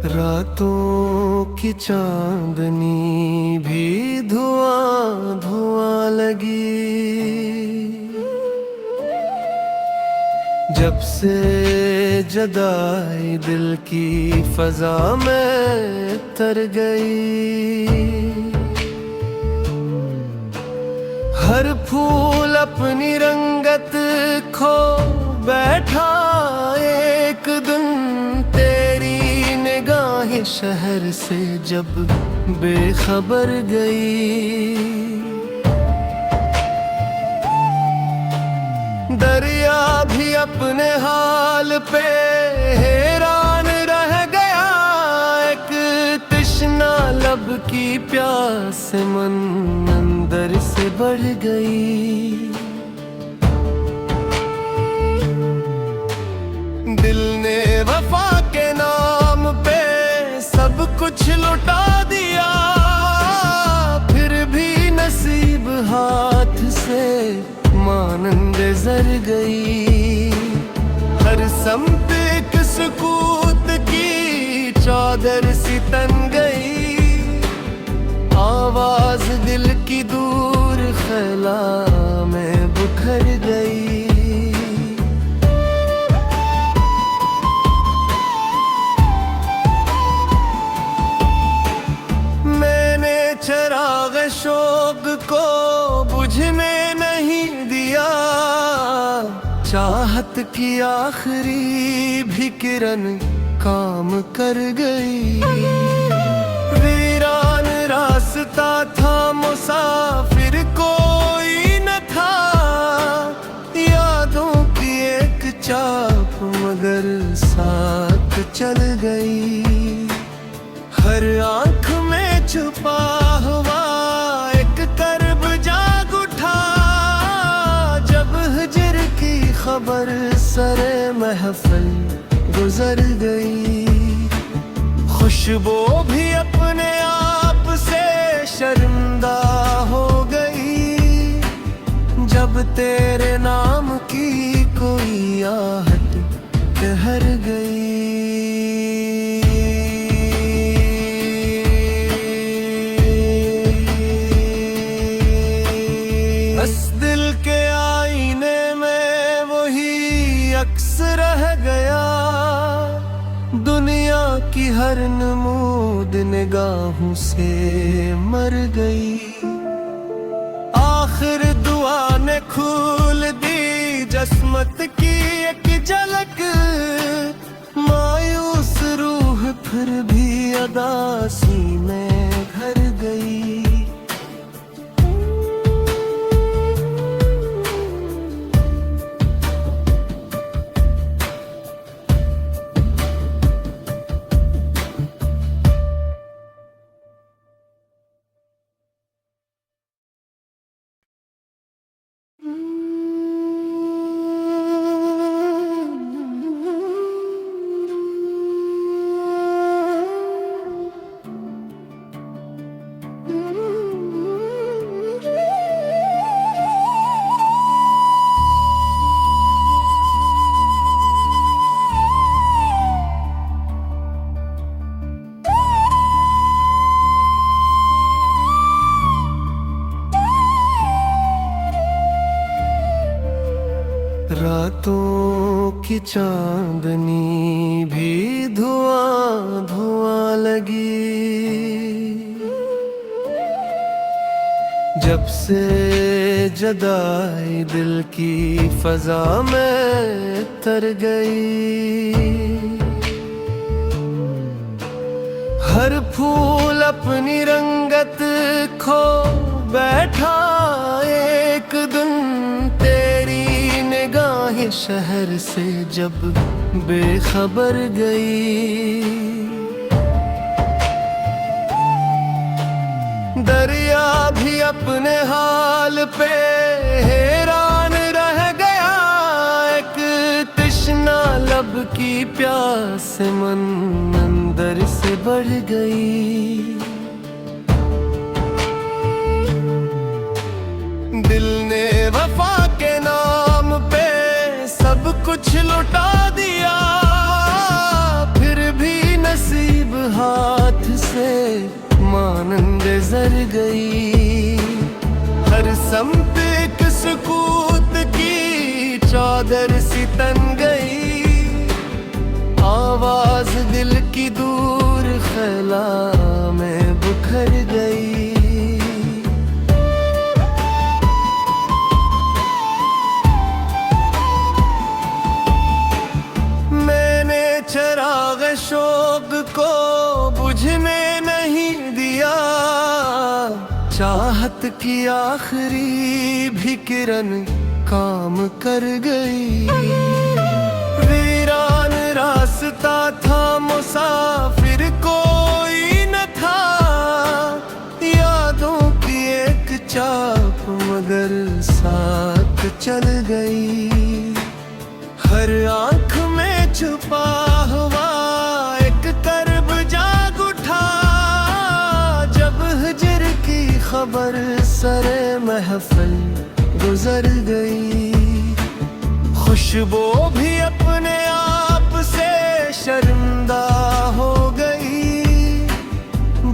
रातों की चांदनी भी धुआं धुआं लगी। जब से जदाई दिल की फजा में तर गई। हर फूल अपनी रंगत खो बैठा एक दिन। तेरी निगाहें शहर से जब बेखबर गई। दरिया भी अपने हाल पे हैरान रह गया। एक तृष्णा लब की प्यास मन अंदर से बढ़ गई। दिल ने वफा के नाम पे सब कुछ लुटा दिया। फिर भी नसीब हाथ से मानंद जर गई। हर समत एक सुकूत की चादर सी तन गई। आवाज दिल की दूर खला में बुखर गई। मैंने चराग शौक को बुझने नहीं दिया। चाहत की आखिरी भी किरण काम कर गई। वीरान रास्ता था, मुसाफिर कोई न था। यादों की एक चाप मगर साथ चल गई। हर आंख में छुपा हुआ एक कर्ब जाग उठा। जब हिजर की खबर सरे महफिल गुजर गई। खुशबू भी अपने आप से शर्मिंदा हो गई। जब तेरे नाम की कोई आहट ठहर गई। बस दिल के आईने में वही अक्स रह गया। दुनिया की हर नमूद निगाहों से मर गई। आखिर दुआ ने खोल दी जस्मत की एक झलक। मायूस रूह फिर भी अदासी में घर गई। रातों की चांदनी भी धुआं धुआं लगी। जब से जदाई दिल की फजा में तर गई। हर फूल अपनी रंगत खो बैठा एक दिन। तेरी निगाहें शहर से जब बेखबर गई। दरिया भी अपने हाल पे हैरान रह गया। एक तृष्णा लब की प्यास मन अंदर से बढ़ गई। दिल ने वफा के नाम पे सब कुछ लुटा दिया। फिर भी नसीब चादर सी तन गई, आवाज दिल की दूर खला में बिखर गई। मैंने चराग शौक को बुझने नहीं दिया, चाहत की आखिरी भी किरण काम कर गई। वीरान रास्ता था, मुसाफिर कोई न था, यादों की एक चाप मगर साथ चल गई। हर आंख में छुपा हुआ एक कर्ब जाग उठा, जब हिजर की खबर सरे महफिल गुजर गई। खुशबू भी अपने आप से शर्मिंदा हो गई,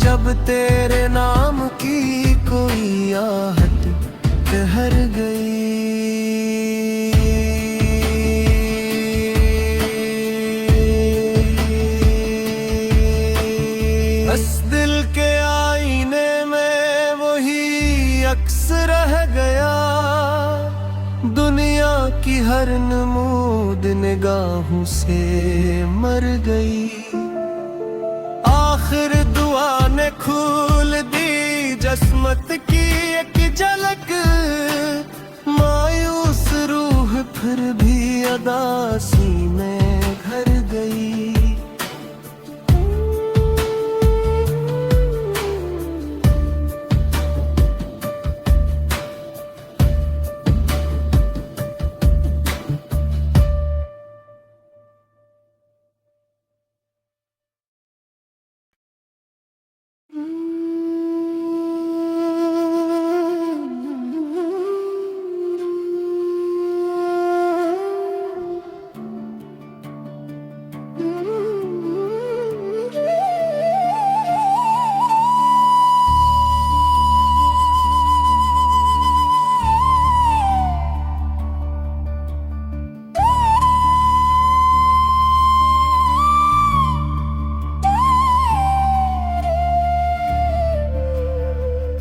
जब तेरे नाम की कोई आहट ठहर गई। बस दिल के आईने में वही अक्स रह गया, दुनिया की हर नमूद निगाहों से मर गई। आखिर दुआ ने खोल दी जस्मत की एक झलक, मायूस रूह फिर भी अदासी में घर गई।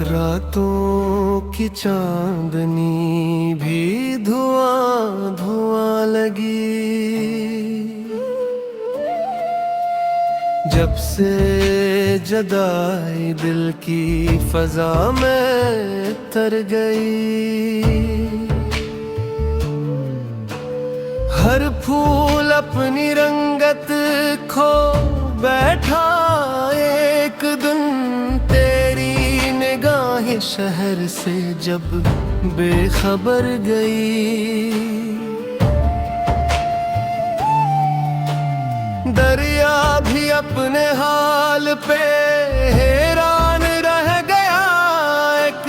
रातों की चांदनी भी धुआं धुआं लगी, जब से जदाई दिल की फजा में तर गई। हर फूल अपनी रंगत खो बैठा, एक दिन तेरी निगाहें शहर से जब बेखबर गई। दरिया भी अपने हाल पे हैरान रह गया, एक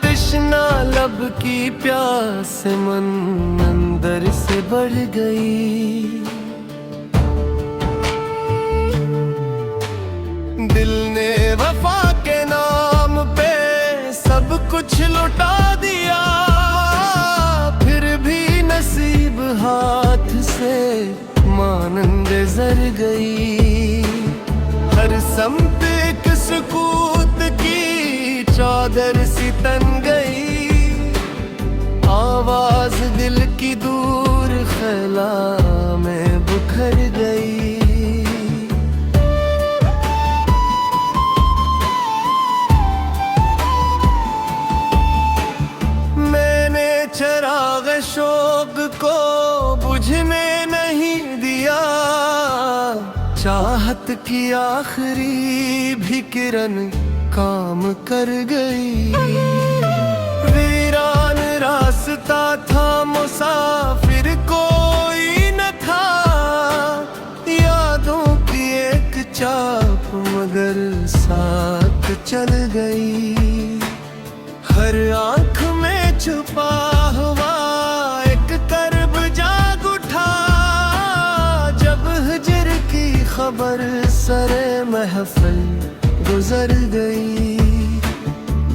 तृष्णा लब की प्यास मन अंदर से बढ़ गई। दिल ने वफा के नाम पे सब कुछ लुटा दिया, फिर भी नसीब हाथ से मानंद जर गई। हर समत एक सुकूत की चादर सी तन गई, आवाज दिल की दूर खला में बिखर गई। चराग शौक को बुझने नहीं दिया, चाहत की आखिरी भी किरण काम कर गई। वीरान रास्ता था, मुसाफिर कोई न था, यादों की एक चाप मगर साथ चल गई। हर आंख में छुपा हुआ एक कर्ब जाग उठा, जब हिजर की खबर सरे महफिल गुजर गई।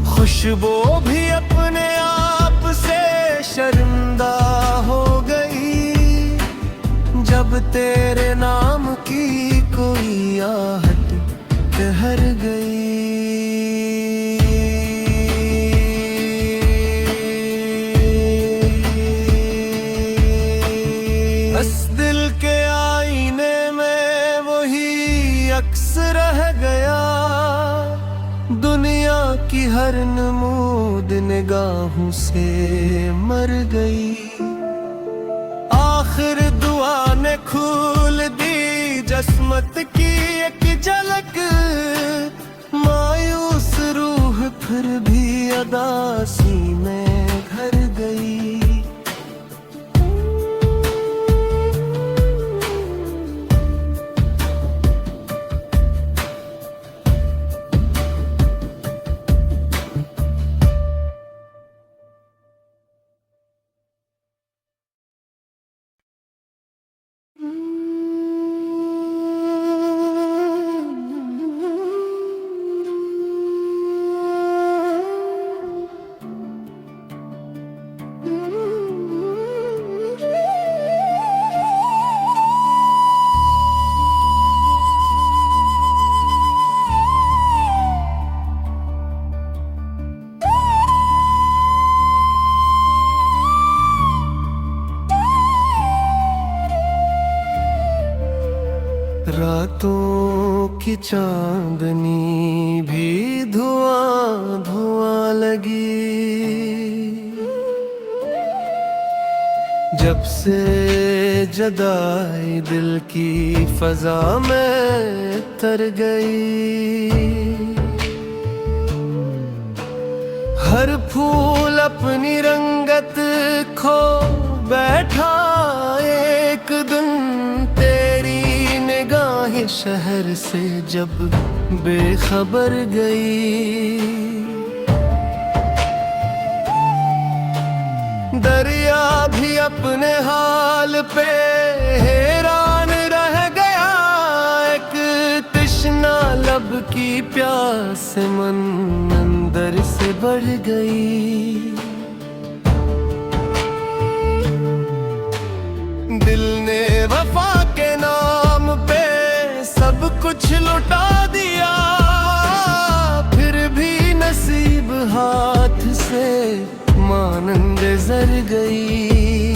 खुशबू भी अपने आप से शर्मिंदा हो गई, तेरे नाम की कोई आहट ठहर गई। बस दिल के आईने में वही अक्स रह गया, दुनिया की हर नमूद निगाहों से मर गई। आखिर दुआ ने खोल दी जस्मत की एक झलक, मायूस रूह फिर भी अदासी में घर गई। रातों की चांदनी भी धुआं धुआं लगी, जब से जदाई दिल की फजा में तर गई। हर फूल अपनी रंगत खो बैठा एक दिन, शहर से जब बेखबर गई। दरिया भी अपने हाल पे हैरान रह गया, एक तृष्णा लब की प्यास मन अंदर से बढ़ गई। दिल ने वफा के नाम पे सब कुछ लुटा दिया, फिर भी नसीब हाथ से मानंद जर गई।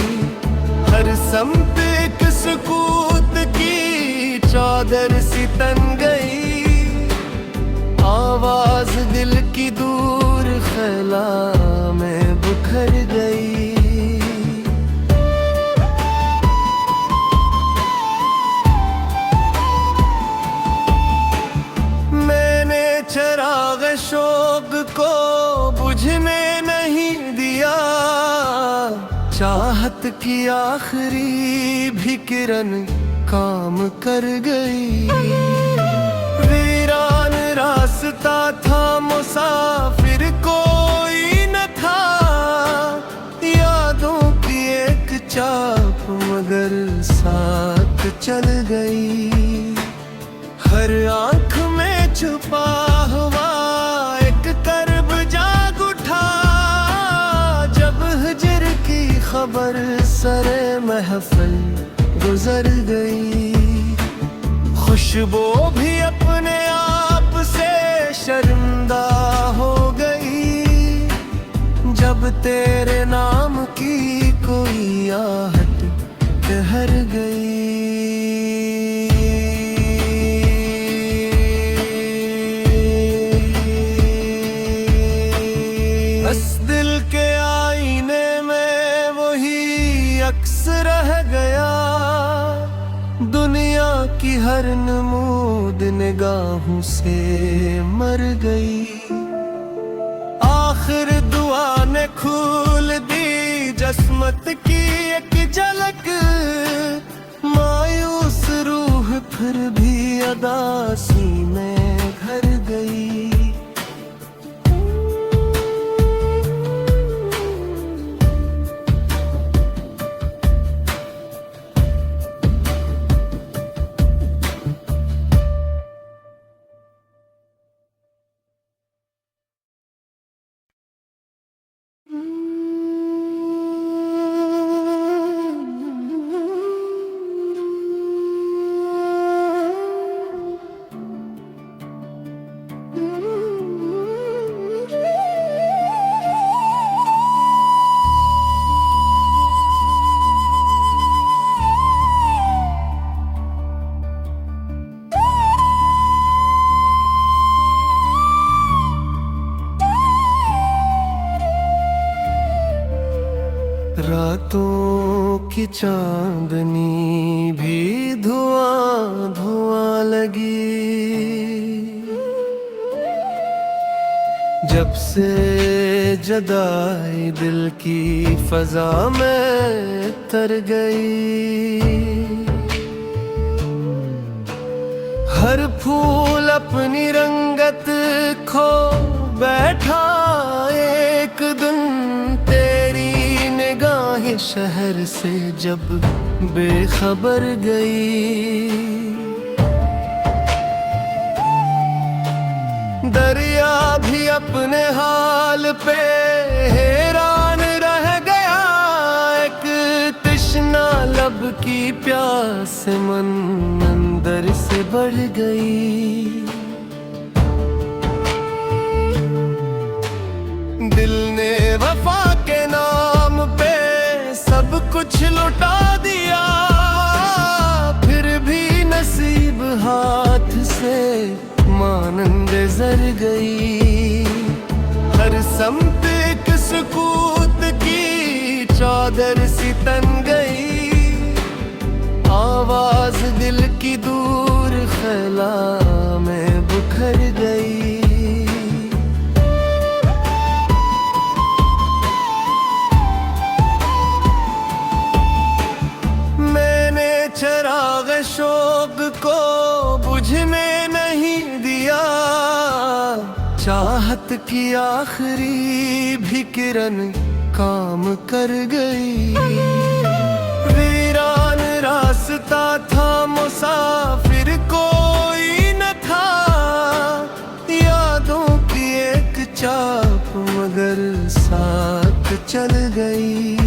हर समत एक सुकूत की चादर सी तन गई, आवाज दिल की दूर खला में बिखर गई। चराग शौक को बुझने नहीं दिया, चाहत की आखिरी भी किरण काम कर गई। वीरान रास्ता था, मुसाफिर कोई न था, यादों की एक चाप मगर साथ चल गई। हर आंख में छुपा हुआ एक कर्ब जाग उठा, जब हिजर की खबर सरे महफिल गुजर गई। खुशबू भी अपने आप से शर्मिंदा हो गई, जब तेरे नाम की कोई आहट ठहर गई। रह गया, दुनिया की हर नमूद निगाहों से मर गई। आखिर दुआ ने खोल दी जस्मत की एक झलक, मायूस रूह फिर भी अदासी में घर गई। की चांदनी भी धुआं धुआं लगी। जब से जदाई दिल की फजा में तर गई। हर फूल अपनी रंगत खो बैठा एक दिन। तेरी निगाहें शहर से जब बेखबर गई। दरिया भी अपने हाल पे हैरान रह गया। एक तृष्णा लब की प्यास मन अंदर से बढ़ गई। दिल ने वफा के नाम पे सब कुछ लुटा दिया। फिर भी नसीब हाथ से मानंद जर गई। हर समत एक सुकूत की चादर सी तन गई। आवाज दिल की दूर खला में बुखर गई। मैंने चराग शौक को बुझने नहीं दिया। चाहत की आखिरी भी किरण काम कर गई। वीरान रास्ता था, मुसाफिर कोई न था। यादों की एक चाप मगर साथ चल गई।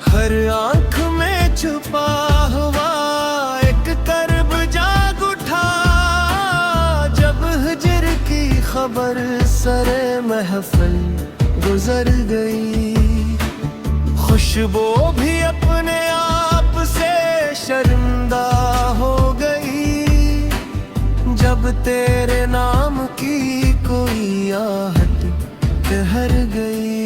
हर आंख में छुपा हुआ एक कर्ब जाग उठा। जब हिजर की खबर सरे महफिल गुजर गई। खुशबू भी अपने आप से शर्मिंदा हो गई। जब तेरे नाम की कोई आहट ठहर गई।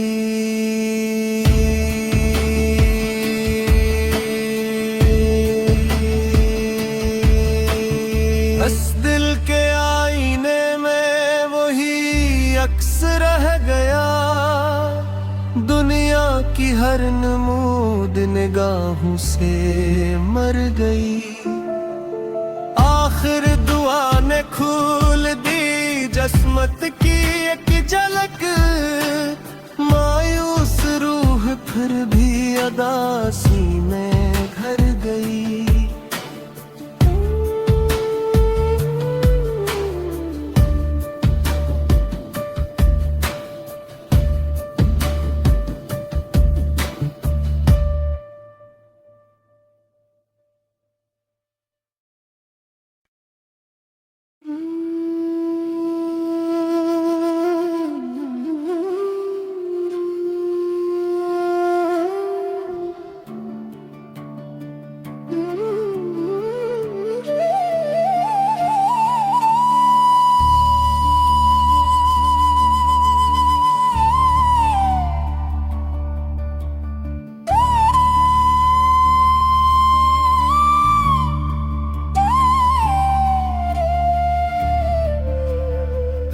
बस दिल के आईने में वही अक्स रह गया। दुनिया की हर नमूद निगाहों से मर गई। आखिर दुआ ने खोल दी जस्मत की एक झलक। मायूस रूह फिर भी अदासी में घर गई।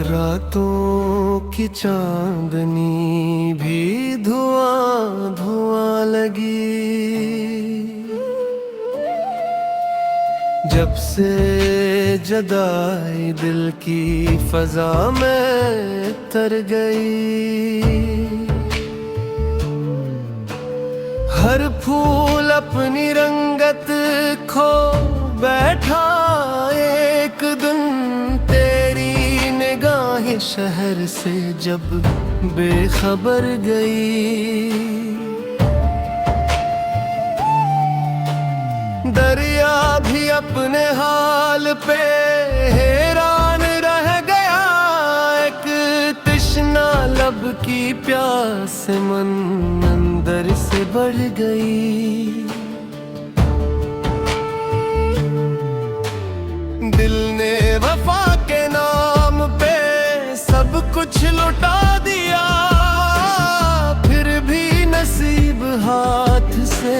रातों की चांदनी भी धुआं धुआं लगी। जब से जदाई दिल की फजा में तर गई। हर फूल अपनी रंगत खो बैठा एक दिन। तेरी निगाहें शहर से जब बेखबर गई। दरिया भी अपने हाल पे हैरान रह गया। एक तृष्णा लब की प्यास मन अंदर से बढ़ गई। दिल ने वफा के नाम पे सब कुछ लुटा दिया। फिर भी नसीब हाथ से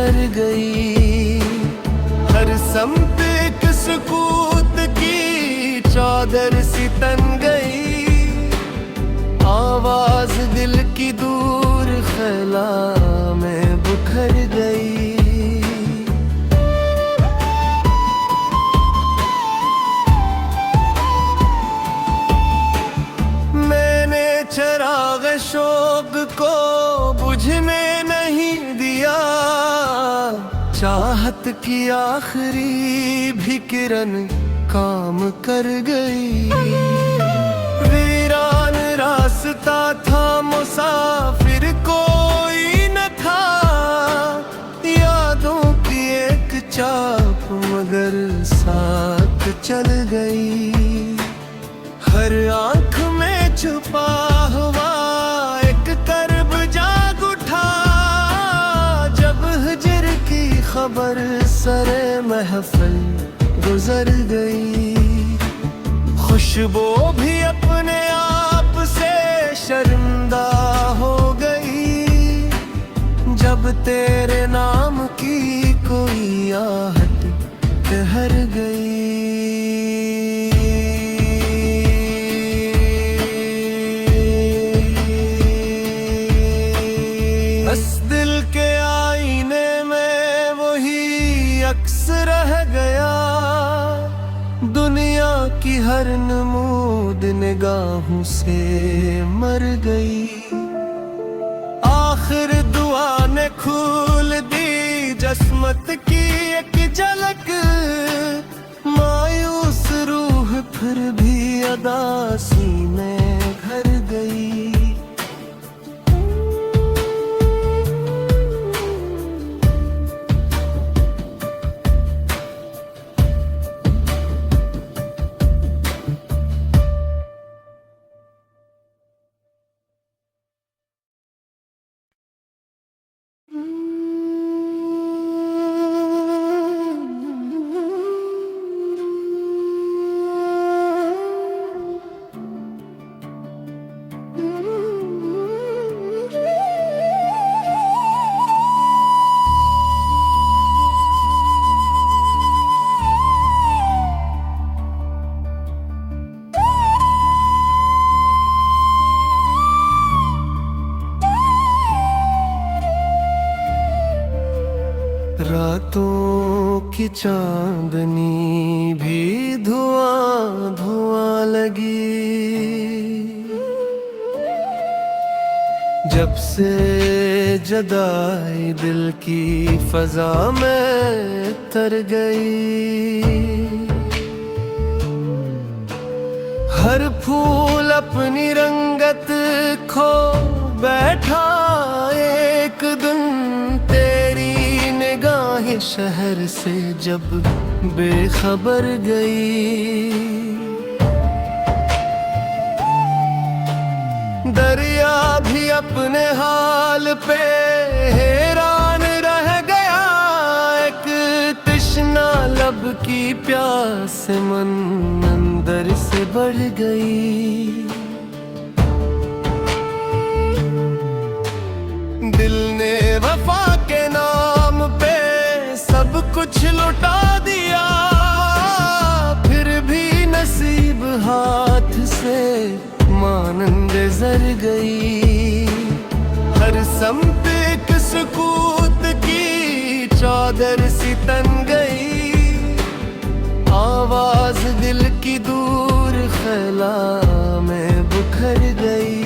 बिखर गई। हर सम्त एक सुकूत की चादर सी तन गई। आवाज दिल की दूर खला में बिखर गई। मैंने चराग शौक को बुझने नहीं दिया। चाहत की आखिरी भी किरण काम कर गई। वीरान रास्ता था, मुसाफिर कोई न था। यादों की एक चाप मगर साथ चल गई। हर आंख में छुपा हुआ एक कर्ब जाग उठा। जब हिजर की खबर सरे महफिल गुजर गई। खुशबू भी अपने आप से शर्मिंदा हो गई। जब तेरे नाम की कोई आहट ठहर गई। बस दिल के आईने में वही अक्स रह गया। दुनिया की हर नमूद निगाहों से मर गई। आखिर दुआ ने खोल दी जस्मत की एक झलक। मायूस रूह फिर भी अदासी में घर गई। रातों की चांदनी भी धुआं धुआं लगी। जब से जदाई दिल की फजा में तर गई। हर फूल अपनी रंगत खो बैठा एक दिन। तेरी निगाहें शहर से जब बेखबर गई। दरिया भी अपने हाल पे हैरान रह गया। एक तृष्णा लब की प्यास मन अंदर से बढ़ गई। दिल ने वफा के नाम पे सब कुछ लुटा दिया। फिर भी नसीब हाथ से मानंद जर गई। हर सम्त एक सुकूत की चादर सी तन गई। आवाज दिल की दूर खला में बिखर गई।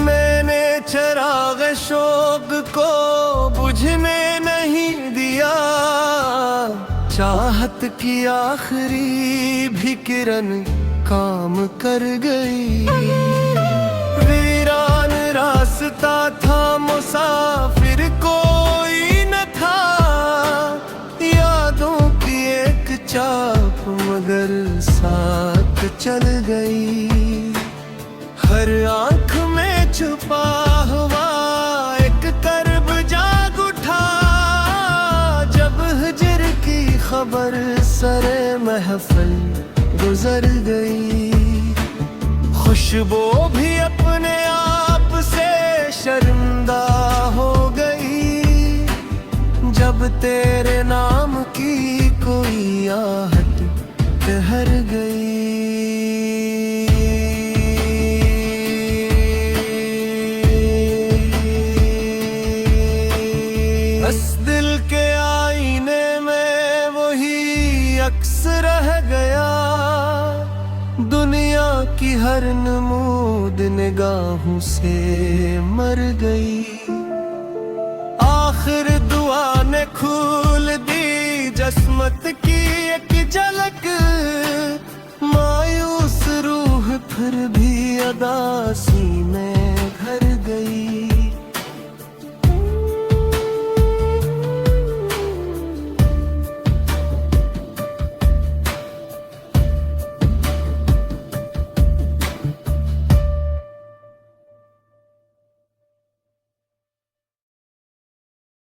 मैंने चराग शौक को बुझने नहीं दिया। चाहत की आखिरी भी किरण काम कर गई। वीरान रास्ता था, मुसाफिर कोई न था। यादों की एक चाप मगर साथ चल गई। हर आंख में छुपा हुआ एक कर्ब जाग उठा। जब हिजर की खबर सरे महफिल गुजर गई। खुशबू भी अपने आप से शर्मिंदा हो गई, जब तेरे नाम की कोई आहट ठहर गई। बस दिल के आईने में वही अक्स रह गया, दुनिया की हर नमूद निगाहों से मर गई। आखिर दुआ ने खोल दी जस्मत की एक झलक, मायूस रूह फिर भी अदा